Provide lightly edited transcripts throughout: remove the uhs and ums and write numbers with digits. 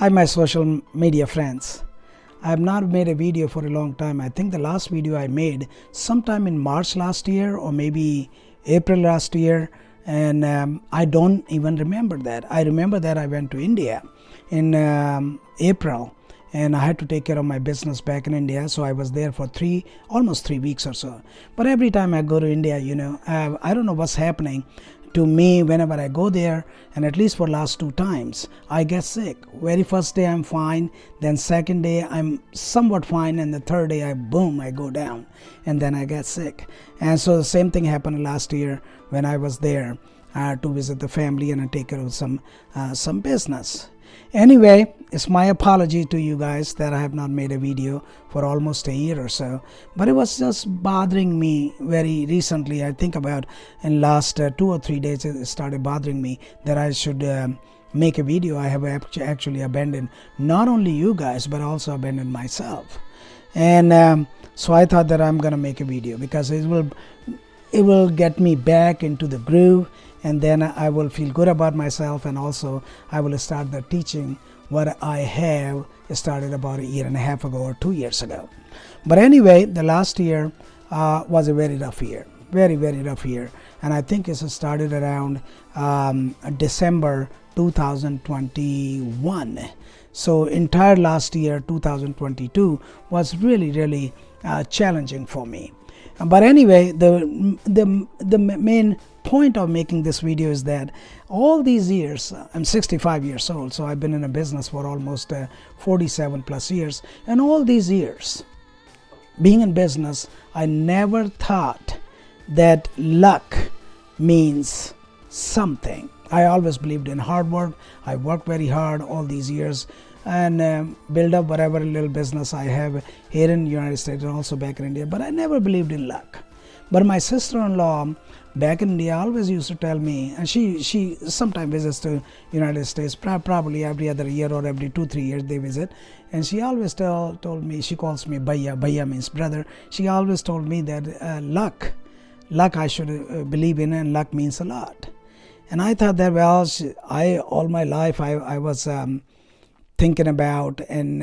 Hi my social media friends. I have not made a video for a long time. I think the last video I made sometime in March last year or maybe April last year, and I don't even remember that. I remember that I went to India in April and I had to take care of my business back in India, so I was there for almost 3 weeks or so. But every time I go to India, I don't know what's happening to me whenever I go there, and at least for last 2 times I get sick. Very first day I'm fine, then second day I'm somewhat fine, and the third day I go down and then I get sick. And so the same thing happened last year when I was there to visit the family and take care of some business. Anyway, it's my apology to you guys that I have not made a video for almost a year or so, but it was just bothering me very recently. I think about in last 2 or 3 days it started bothering me that I should make a video. I have actually abandoned not only you guys but also abandoned myself, and so I thought that I'm gonna make a video because it will get me back into the groove, and then I will feel good about myself, and also I will start the teaching what I have started about a year and a half ago or 2 years ago. But anyway, the last year was a very rough year, very rough year, and I think it started around December 2021. So entire last year 2022 was really challenging for me. But anyway, the main point of making this video is that all these years, I'm 65 years old, so I've been in a business for almost 47 plus years, and all these years being in business, I never thought that luck means something. I always believed in hard work. I worked very hard all these years and build up whatever little business I have here in the United States and also back in India, but I never believed in luck. But my sister-in-law back in India always used to tell me, and she sometimes visits to United States, probably every other year or every 2-3 years they visit, and she always told me, she calls me Bhaiya means brother. She always told me that luck I should believe in, and luck means a lot. And I thought that, well, all my life I was thinking about and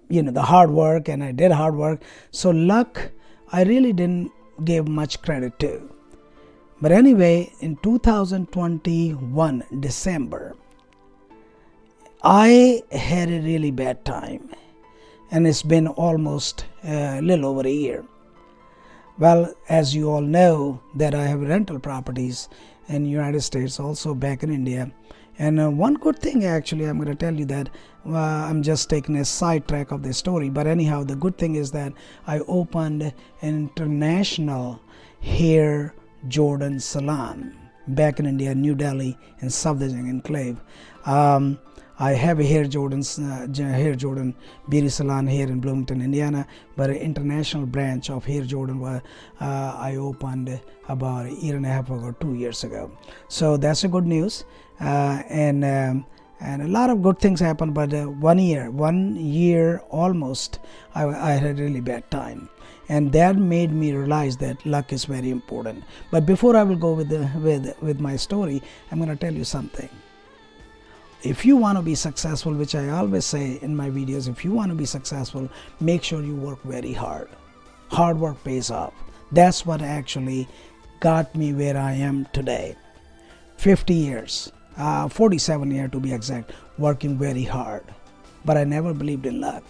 the hard work, and I did hard work, so luck I really didn't give much credit to. But anyway, in 2021 December, I had a really bad time, and it's been almost a little over a year. Well, as you all know, that I have rental properties in the United States, also back in India. And one good thing, actually, I'm going to tell you that I'm just taking a sidetrack of the story. But anyhow, the good thing is that I opened an international hair Jordan salon back in India, New Delhi, in Safdarjung Enclave. I have a hair Jordan beauty salon here in Bloomington, Indiana, but an international branch of Hair Jordan I opened about a year and a half ago, 2 years ago. So that's a good news, and a lot of good things happened. But 1 year almost, I had a really bad time, and that made me realize that luck is very important. But before I will go with my story, I'm going to tell you something. If you want to be successful, which I always say in my videos, if you want to be successful, make sure you work very hard. Hard work pays off. That's what actually got me where I am today. 50 years, 47 years to be exact, working very hard. But I never believed in luck.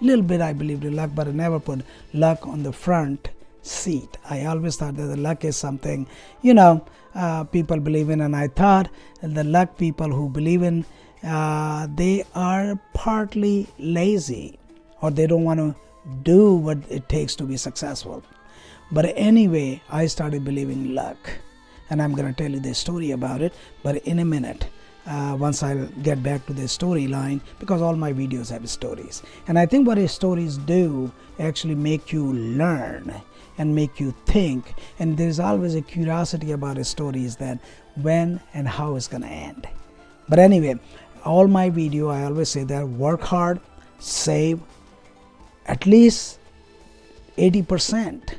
Little bit I believed in luck, but I never put luck on the front seat. I always thought that the luck is something, people believe in, and I thought the luck people who believe in, they are partly lazy, or they don't want to do what it takes to be successful. But anyway, I started believing in luck, and I'm going to tell you the story about it, but in a minute, once I'll get back to the storyline, because all my videos have stories, and I think what stories do actually make you learn and make you think, and there's always a curiosity about a story, is that when and how it's gonna end. But anyway, all my video I always say that work hard, save at least 80%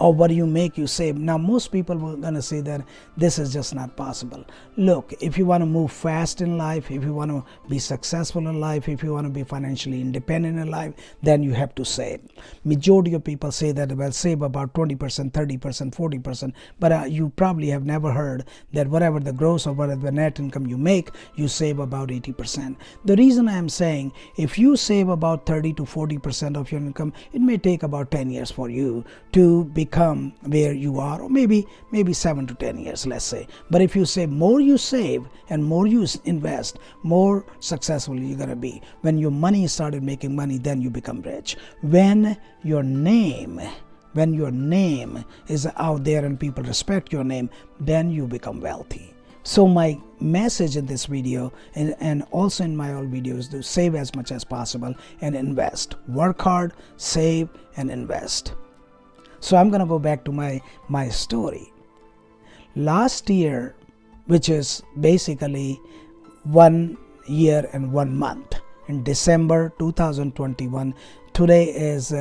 or what you make you save. Now most people were going to say that this is just not possible. Look, if you want to move fast in life, if you want to be successful in life, if you want to be financially independent in life, then you have to save. Majority of people say that, well, save about 20%, 30%, 40%, but you probably have never heard that whatever the gross or whatever the net income you make, you save about 80%. The reason I am saying, if you save about 30 to 40% of your income, it may take about 10 years for you to become where you are, or maybe 7 to 10 years, let's say. But if you save, more you save and more you invest, more successful you're going to be. When your money started making money, then you become rich. When your name is out there and people respect your name, then you become wealthy. So my message in this video and also in my old videos, to save as much as possible and invest. Work hard, save, and invest. So I'm going to go back to my story. Last year, which is basically 1 year and 1 month, in December 2021, today is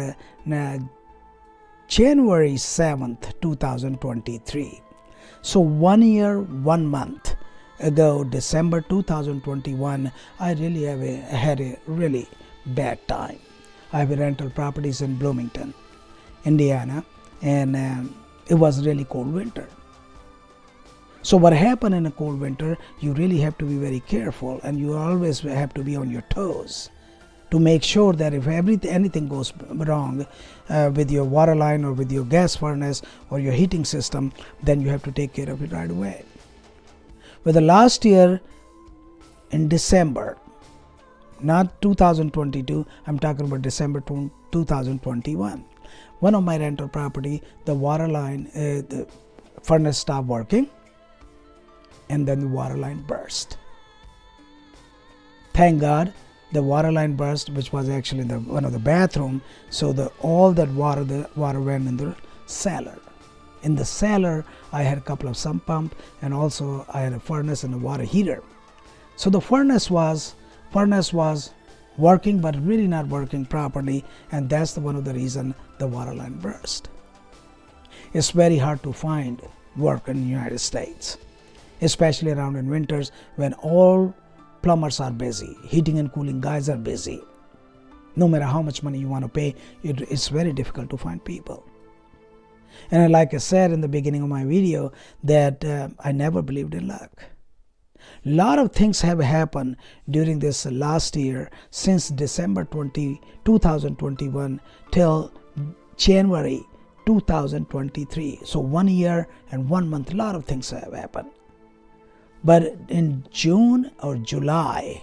January 7th, 2023. So 1 year, 1 month ago, December 2021, I really had a really bad time. I have rental properties in Bloomington, Indiana, and it was really cold winter. So what happened in a cold winter, you really have to be very careful, and you always have to be on your toes to make sure that if anything goes wrong with your water line or with your gas furnace or your heating system, then you have to take care of it right away. But the last year in December, not 2022, I'm talking about December 2021, one of my rental property, the water line, the furnace stopped working, and then the water line burst. Thank God the water line burst, which was actually in one of the bathroom. So all that water went in the cellar. In the cellar, I had a couple of sump pump, and also I had a furnace and a water heater. So the furnace was working, but really not working properly, and that's one of the reason the water line burst. It's very hard to find work in the United States, especially around in winters when all plumbers are busy, heating and cooling guys are busy. No matter how much money you want to pay, it's very difficult to find people. And like I said in the beginning of my video, that I never believed in luck. A lot of things have happened during this last year, since December 2021 till January 2023. So 1 year and 1 month, a lot of things have happened. But in June or July,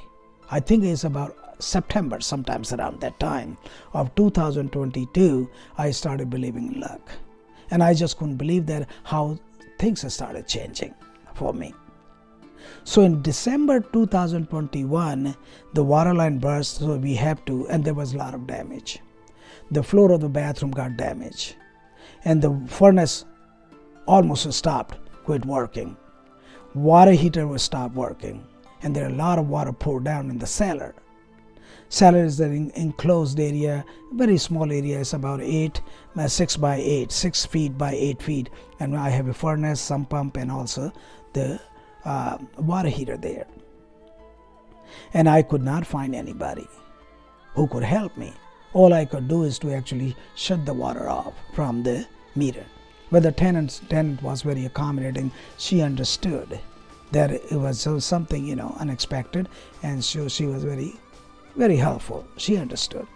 I think it's about September, sometimes around that time of 2022, I started believing in luck. And I just couldn't believe that how things started changing for me. So in December 2021, the water line burst, so we have to, and there was a lot of damage. The floor of the bathroom got damaged, and the furnace almost stopped, quit working. Water heater will stop working, and there are a lot of water poured down in the cellar. Cellar is an enclosed area, very small area. It's about 6 by 8, 6 feet by 8 feet, and I have a furnace, sump pump, and also the water heater there. And I could not find anybody who could help me. All I could do is to actually shut the water off from the meter. But the tenant was very accommodating. She understood that it was something, unexpected, and so she was very, very helpful. She understood.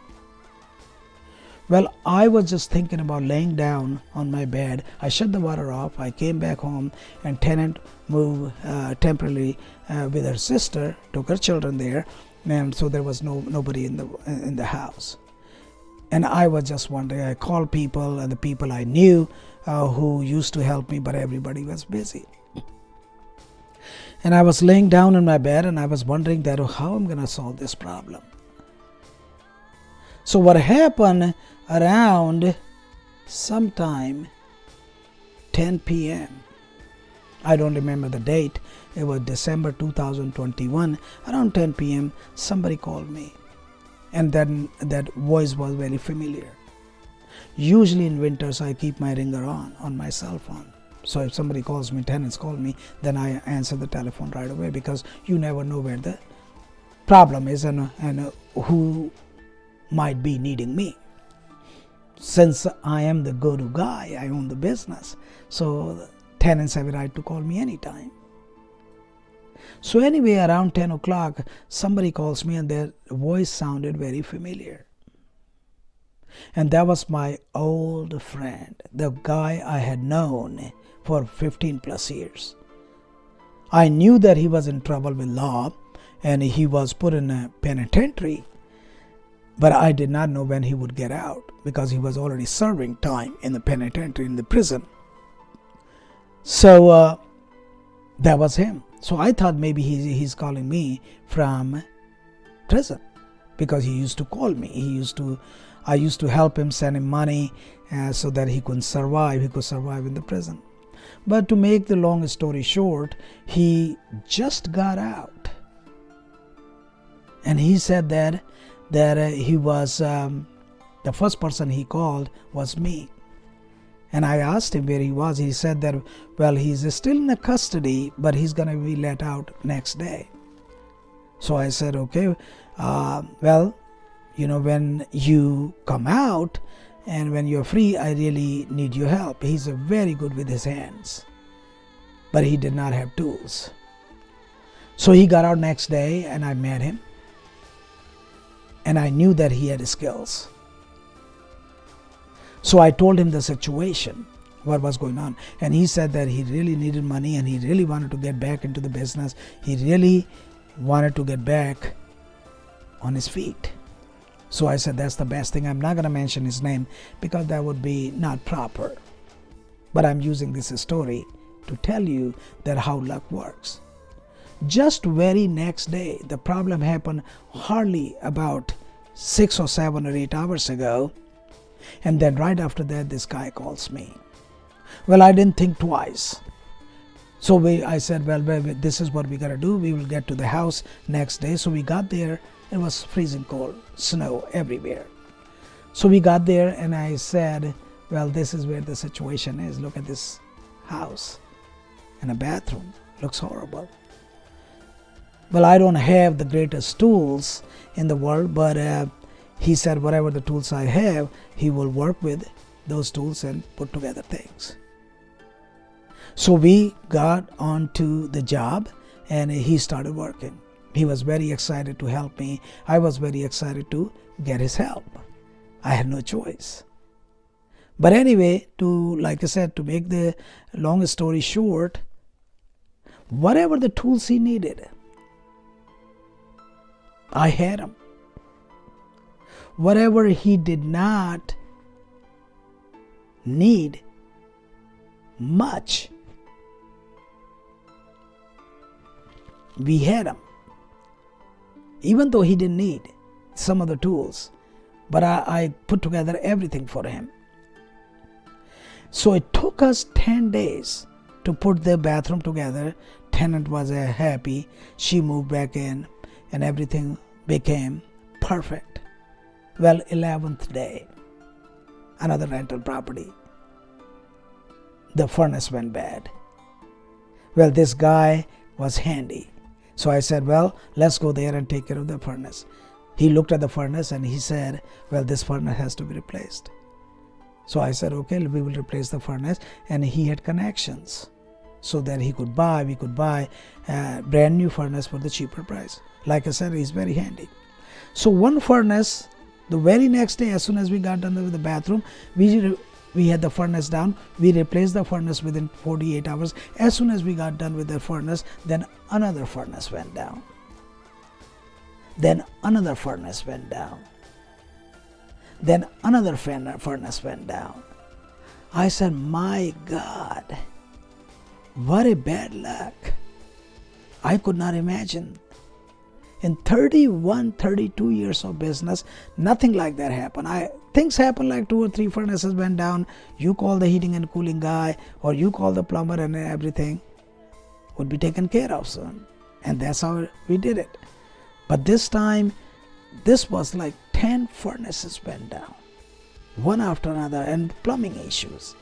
Well, I was just thinking about laying down on my bed. I shut the water off. I came back home, and tenant moved temporarily with her sister, took her children there, and so there was nobody in the house. And I was just wondering. I called people, and the people I knew who used to help me, but everybody was busy. And I was laying down in my bed, and I was wondering that how I'm going to solve this problem. So what happened around sometime 10 p.m. I don't remember the date. It was December 2021. Around 10 p.m. somebody called me, and then that voice was very familiar. Usually in winters I keep my ringer on my cell phone. So if somebody calls me, tenants call me, then I answer the telephone right away, because you never know where the problem is and who might be needing me. Since I am the go-to guy, I own the business, so tenants have a right to call me anytime. So anyway, around 10 o'clock, somebody calls me and their voice sounded very familiar. And that was my old friend, the guy I had known for 15 plus years. I knew that he was in trouble with law and he was put in a penitentiary, but I did not know when he would get out, because he was already serving time in the penitentiary, in the prison. So that was him. So I thought maybe he's calling me from prison, because he used to call me. I used to help him, send him money so that he could survive. He could survive in the prison. But to make the long story short, he just got out, and he said that he was the first person he called was me. And I asked him where he was. He said that, well, he's still in the custody, but he's going to be let out next day. So I said, okay, well, when you come out and when you're free, I really need your help. He's very good with his hands, but he did not have tools. So he got out next day and I met him, and I knew that he had skills. So I told him the situation, what was going on. And he said that he really needed money and he really wanted to get back into the business. He really wanted to get back on his feet. So I said, that's the best thing. I'm not going to mention his name because that would be not proper. But I'm using this story to tell you that how luck works. Just very next day, the problem happened hardly about 6 or 7 or 8 hours ago. And then right after that, this guy calls me. Well, I didn't think twice. So I said, well, this is what we got to do. We will get to the house next day. So we got there. It was freezing cold, snow everywhere. So we got there and I said, well, this is where the situation is. Look at this house and a bathroom. Looks horrible. Well, I don't have the greatest tools in the world, but he said whatever the tools I have, he will work with those tools and put together things. So we got onto the job and he started working. He was very excited to help me. I was very excited to get his help. I had no choice. But anyway, like I said, to make the long story short, whatever the tools he needed, I had them. Whatever he did not need much, we had him. Even though he didn't need some of the tools, but I put together everything for him. So it took us 10 days to put the bathroom together. Tenant was happy. She moved back in and everything became perfect. Well, 11th day, another rental property. The furnace went bad. Well, this guy was handy. So I said, well, let's go there and take care of the furnace. He looked at the furnace and he said, well, this furnace has to be replaced. So I said, okay, we will replace the furnace. And he had connections so that we could buy a brand new furnace for the cheaper price. Like I said, he's very handy. So one furnace, the very next day, as soon as we got done with the bathroom, we had the furnace down. We replaced the furnace within 48 hours. As soon as we got done with the furnace, then another furnace went down. Then another furnace went down. Then another furnace went down. I said, my God, what a bad luck. I could not imagine. In 31, 32 years of business, nothing like that happened. Things happen like 2 or 3 furnaces went down. You call the heating and cooling guy or you call the plumber and everything would be taken care of soon. And that's how we did it. But this time, this was like 10 furnaces went down. one after another, and plumbing issues.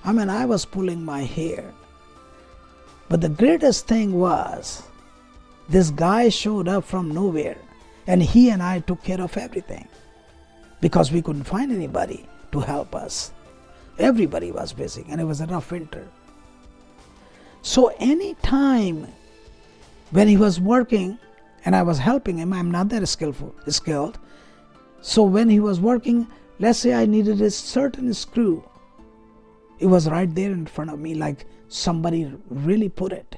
I mean, I was pulling my hair. But the greatest thing was, this guy showed up from nowhere, and he and I took care of everything because we couldn't find anybody to help us. Everybody was busy, and it was a rough winter. So any time when he was working and I was helping him, I'm not that skilled. So when he was working, let's say I needed a certain screw, it was right there in front of me, like somebody really put it.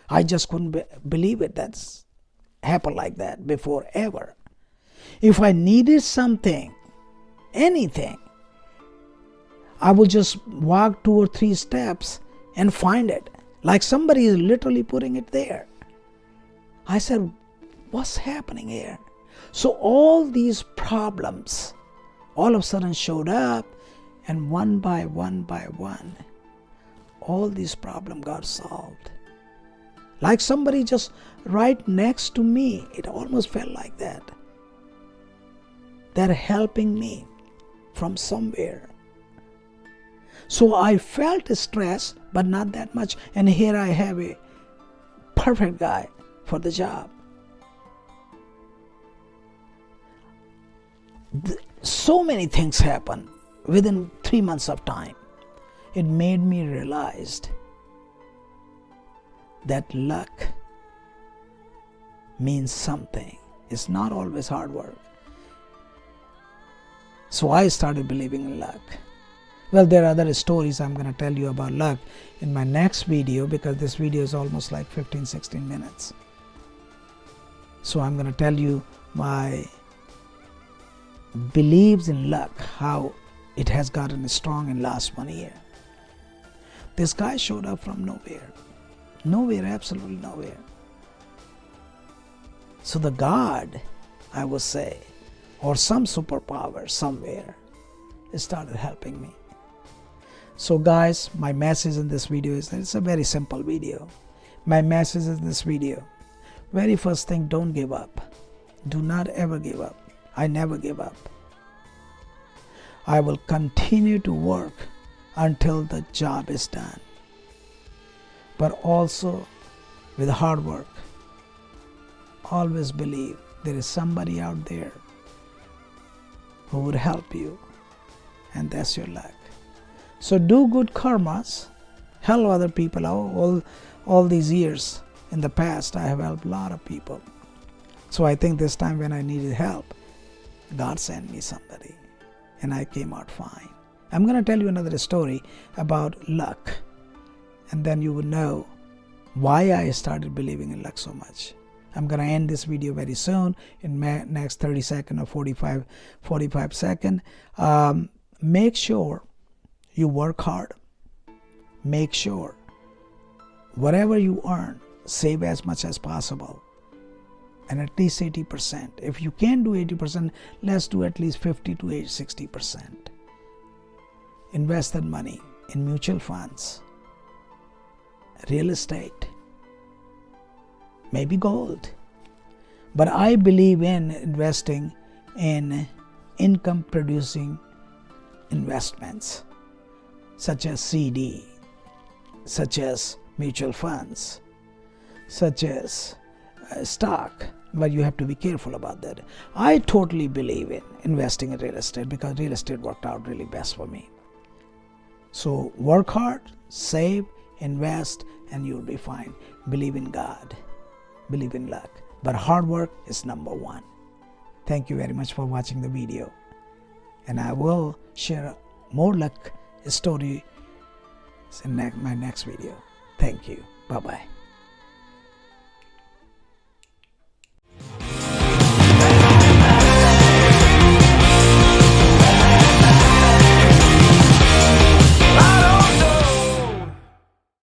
I just couldn't believe it. That's happened like that before ever. If I needed something, anything, I would just walk 2 or 3 steps and find it. Like somebody is literally putting it there. I said, what's happening here? So all these problems all of a sudden showed up, and one by one, all these problems got solved. Like somebody just right next to me. It almost felt like that. They're helping me from somewhere. So I felt stress, but not that much. And here I have a perfect guy for the job. So many things happened within 3 months of time. It made me realize that luck means something. It's not always hard work. So I started believing in luck. Well, there are other stories I'm going to tell you about luck in my next video, because this video is almost like 15-16 minutes. So I'm going to tell you my beliefs in luck, how it has gotten strong in last 1 year. This guy showed up from nowhere. Nowhere, absolutely nowhere. So the God, I would say, or some superpower somewhere, started helping me. So guys, my message in this video is that it's a very simple video. My message in this video, very first thing, don't give up. Do not ever give up. I never give up. I will continue to work until the job is done. But also with hard work, always believe there is somebody out there who would help you, and that's your luck. So do good karmas, help other people. All these years in the past, I have helped a lot of people. So I think this time when I needed help, God sent me somebody, and I came out fine. I'm going to tell you another story about luck, and then you would know why I started believing in luck so much. I'm going to end this video very soon in next 30 seconds or 45 seconds. Make sure you work hard. Make sure whatever you earn, save as much as possible, and at least 80%. If you can't do 80%, let's do at least 50 to 60%. Invest that money in mutual funds, real estate, maybe gold. But I believe in investing in income producing investments, such as CD, such as mutual funds, such as stock. But you have to be careful about that. I totally believe in investing in real estate because real estate worked out really best for me. So work hard, save, invest, and you'll be fine. Believe in God. Believe in luck. But hard work is number one. Thank you very much for watching the video. And I will share more luck story in my next video. Thank you. Bye-bye.